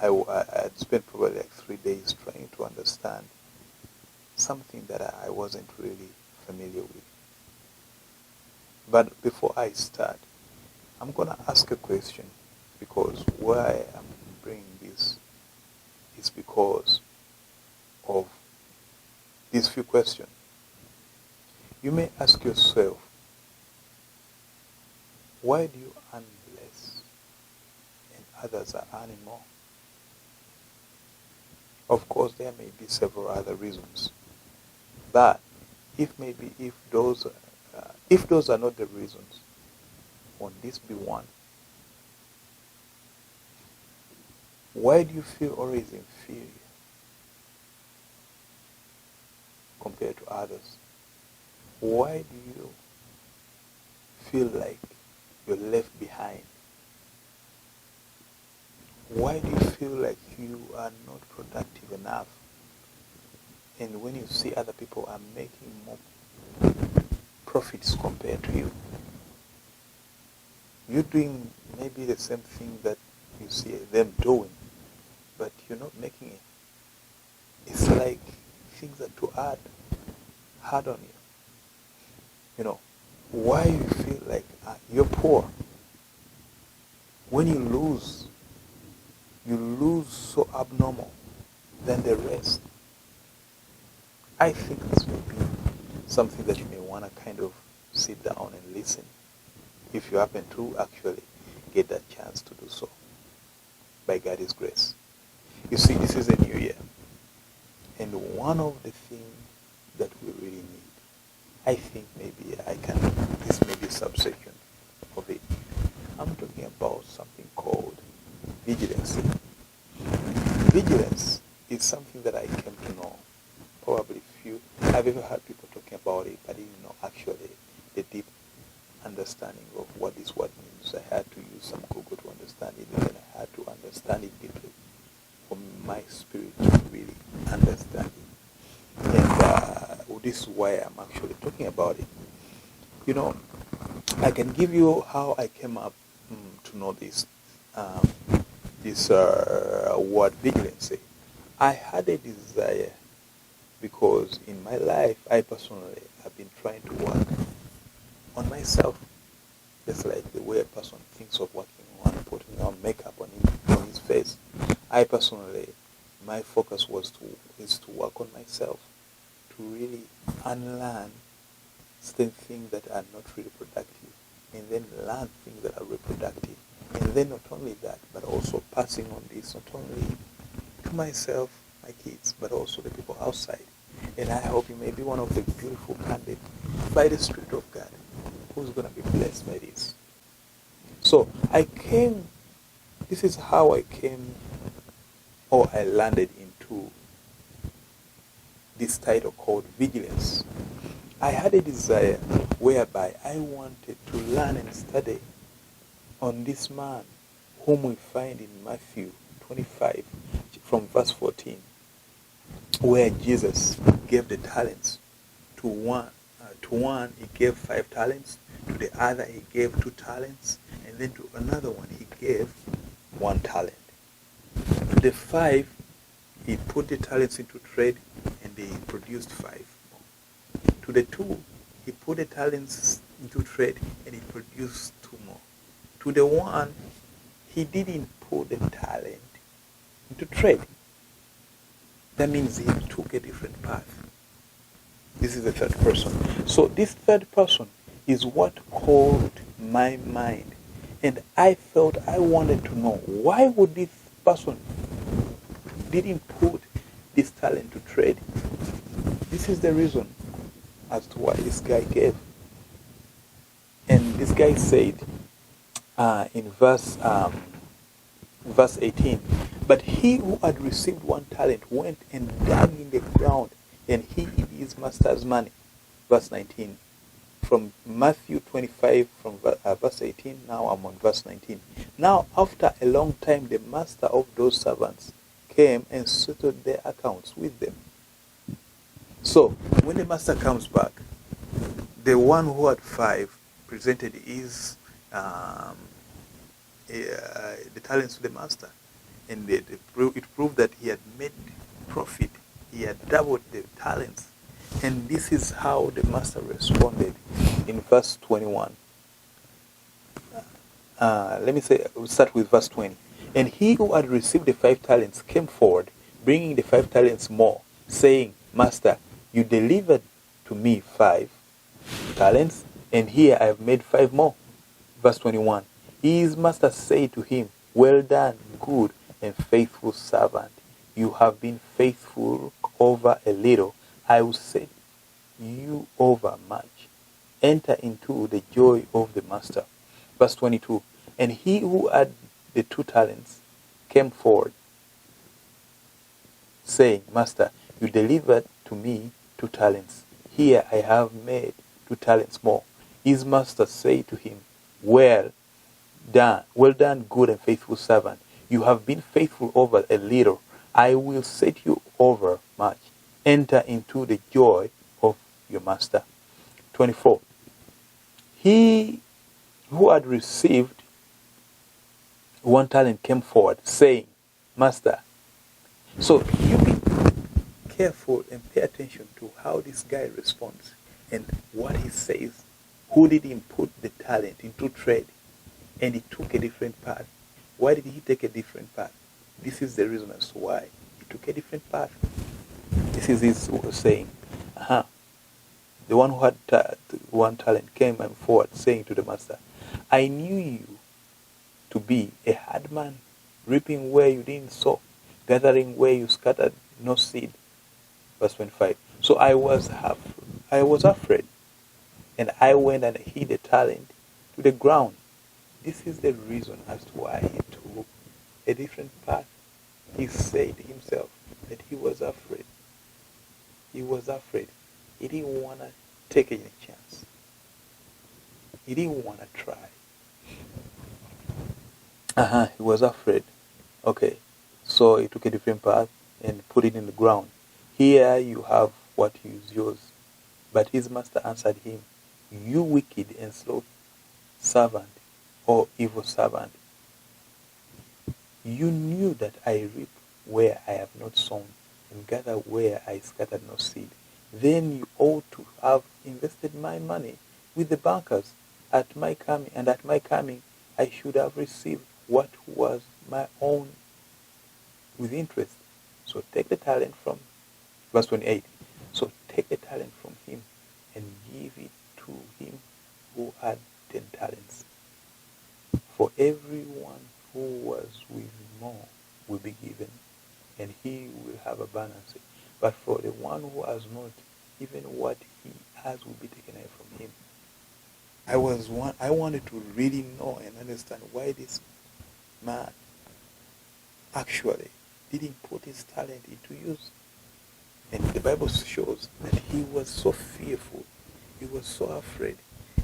I had spent probably like 3 days trying to understand something that I wasn't really familiar with. But before I start, I'm going to ask a question, because why I'm bringing this is because of these few questions. You may ask yourself, why do you earn less and others are earning more? Of course, there may be several other reasons, but if those are not the reasons, won't this be one? Why do you feel always inferior compared to others? Why do you feel like you're left behind? Why do you feel like you are not productive enough? And when you see other people are making more profits compared to you, you're doing maybe the same thing that you see them doing, but you're not making it. It's like things are too hard on you. You know, why you feel like you're poor? When you lose so abnormal than the rest. I think this may be something that you may want to kind of sit down and listen, if you happen to actually get that chance to do so, by God's grace. You see, this is a new year, and one of the things that we really need, I think maybe this may be a subsection of it. I'm talking about something called vigilance. Vigilance is something that I came to know probably I've ever heard people talking about it, but I didn't know actually the deep understanding of what this word means. I had to use some Google to understand it, and then I had to understand it deeply for my spirit to really understand it. And this is why I'm actually talking about it. You know, I can give you how I came up to know this word vigilance. I had a desire, because in my life, I personally have been trying to work on myself, just like the way a person thinks of working on putting on makeup on his face. I personally, my focus is to work on myself, to really unlearn certain things that are not really productive, and then learn things that are reproductive. And then not only that, but also passing on this not only to myself, my kids, but also the people outside. And I hope you may be one of the beautiful candidates by the Spirit of God who's going to be blessed by this. So this is how I came, or I landed into this title called Vigilance. I had a desire whereby I wanted to learn and study on this man whom we find in Matthew 25 from verse 14, where Jesus gave the talents to one. To one he gave 5 talents, to the other he gave 2 talents, and then to another one he gave 1 talent. To the 5 he put the talents into trade, and they produced 5 more. To the 2 he put the talents into trade, and he produced 2 more. To the 1 he didn't put the talent into trade. That means he took a different path. This is the third person. So this third person is what called my mind. And I felt I wanted to know, why would this person didn't put this talent to trade? This is the reason as to why this guy gave. And this guy said in verse 18, but he who had received 1 talent went and dug in the ground and hid his master's money. Verse 19. From Matthew 25, from verse 18, now I'm on verse 19. Now after a long time, the master of those servants came and settled their accounts with them. So when the master comes back, the one who had 5 presented his the talents to the master. and it proved that he had made profit. He had doubled the talents. And this is how the master responded in verse 21. We'll start with verse 20. And he who had received the 5 talents came forward, bringing the 5 talents more, saying, Master, you delivered to me 5 talents, and here I have made 5 more. Verse 21. His master said to him, Well done, good and faithful servant. You have been faithful over a little. I will set you over much. Enter into the joy of the master. Verse 22. And he who had the 2 talents came forward, saying, Master, you delivered to me 2 talents. Here I have made 2 talents more. His master said to him, well done, good and faithful servant. You have been faithful over a little. I will set you over much. Enter into the joy of your master. 24. He who had received 1 talent came forward, saying, Master. So you be careful and pay attention to how this guy responds and what he says. Who did he put the talent into trade? And he took a different path. Why did he take a different path? This is the reason as to why he took a different path. This is his saying. The one who had 1 talent came forward, saying to the master, I knew you to be a hard man, reaping where you didn't sow, gathering where you scattered no seed. Verse 25. So I was afraid, and I went and hid the talent to the ground. This is the reason as to why he took a different path. He said himself that he was afraid. He was afraid. He didn't want to take any chance. He didn't want to try. He was afraid. Okay, so he took a different path and put it in the ground. Here you have what is yours. But his master answered him, You wicked and slow servant, or evil servant. You knew that I reap where I have not sown, and gather where I scattered no seed. Then you ought to have invested my money with the bankers at my coming, and at my coming I should have received what was my own with interest. So take the talent from, verse 28. So take the talent from him and give it to him who had 10 talents. For everyone who was with more will be given, and he will have abundance. But for the one who has not, even what he has will be taken away from him. I wanted to really know and understand why this man actually didn't put his talent into use. And the Bible shows that he was so fearful, he was so afraid,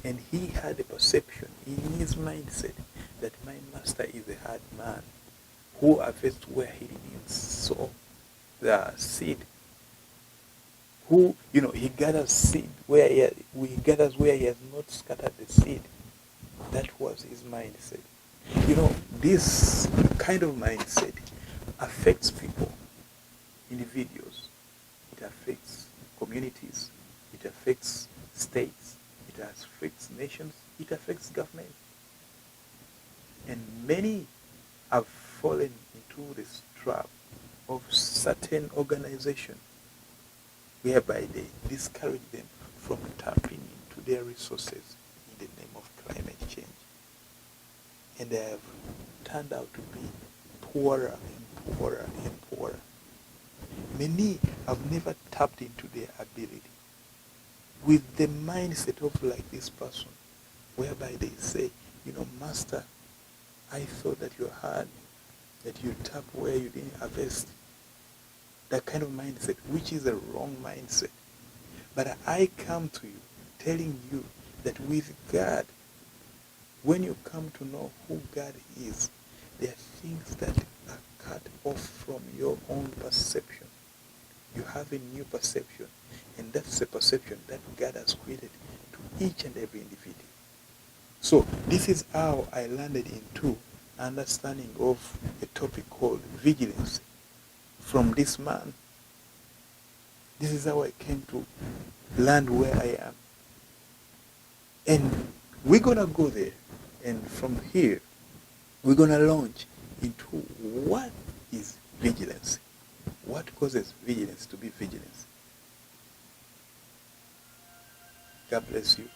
and he had a perception in his mindset that my master is a hard man who harvests where he didn't sow the seed. Who, he gathers seed where he gathers where he has not scattered the seed. That was his mindset. This kind of mindset affects people, individuals. It affects communities. It affects states. It affects nations. It affects government. And many have fallen into this trap of certain organizations whereby they discourage them from tapping into their resources in the name of climate change. And they have turned out to be poorer and poorer and poorer. Many have never tapped into their ability with the mindset of like this person, whereby they say, Master, I thought that you had, that you tap where you didn't harvest. That kind of mindset, which is a wrong mindset. But I come to you telling you that with God, when you come to know who God is, there are things that are cut off from your own perception. You have a new perception, and that's a perception that God has created to each and every individual. So this is how I landed into understanding of a topic called vigilance from this man. This is how I came to land where I am. And we're going to go there. And from here, we're going to launch into what is vigilance. What causes vigilance to be vigilance? God bless you.